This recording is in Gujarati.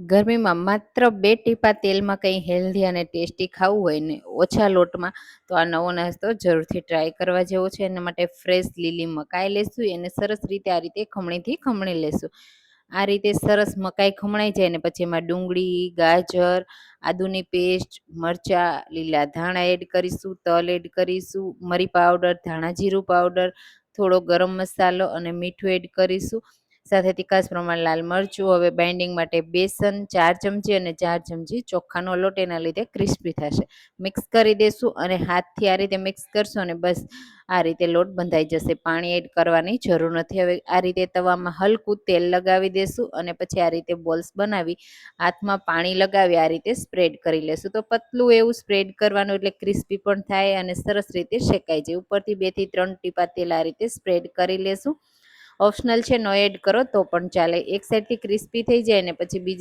ગરમીમાં માત્ર 2 ટીપા તેલમાં કંઈ હેલ્ધી અને ટેસ્ટી ખાવું હોય ને ઓછા લોટમાં, તો આ નવો નાસ્તો જરૂરથી ટ્રાય કરવા જેવો છે. એના માટે ફ્રેશ લીલી મકાઈ લેશું, એને સરસ રીતે આ રીતે ખમણીથી ખમણી લેશું. આ રીતે સરસ મકાઈ ખમણાઈ જાય ને પછી એમાં ડુંગળી, ગાજર, આદુની પેસ્ટ, મરચાં, લીલા ધાણા એડ કરીશું, તલ એડ કરીશું, મરી પાવડર, ધાણા જીરું પાવડર, થોડો ગરમ મસાલો અને મીઠું એડ કરીશું. સાથે તીખાશ પ્રમાણે લાલ મરચું. હવે બાઇન્ડિંગ માટે બેસન 4 ચમચી અને 4 ચમચી ચોખાનો લોટ, એના લીધે ક્રિસ્પી થશે. મિક્સ કરી દેશું અને હાથથી આ રીતે મિક્સ કરશો અને બસ આ રીતે લોટ બંધાઈ જશે. પાણી એડ કરવાની જરૂર નથી. હવે આ રીતે તવામાં હલકું તેલ લગાવી દેશું અને પછી આ રીતે બોલ્સ બનાવી હાથમાં પાણી લગાવી આ રીતે સ્પ્રેડ કરી લેશું. તો પતલું એવું સ્પ્રેડ કરવાનું એટલે ક્રિસ્પી પણ થાય અને સરસ રીતે શેકાઈ જાય. ઉપરથી 2 થી 3 ટીપા તેલ આ રીતે સ્પ્રેડ કરી લેશું. ઓપ્શનલ છે, નો એડ કરો તો પણ ચાલે. એક સાઈડથી ક્રિસ્પી થઈ જાય ને પછી બીજી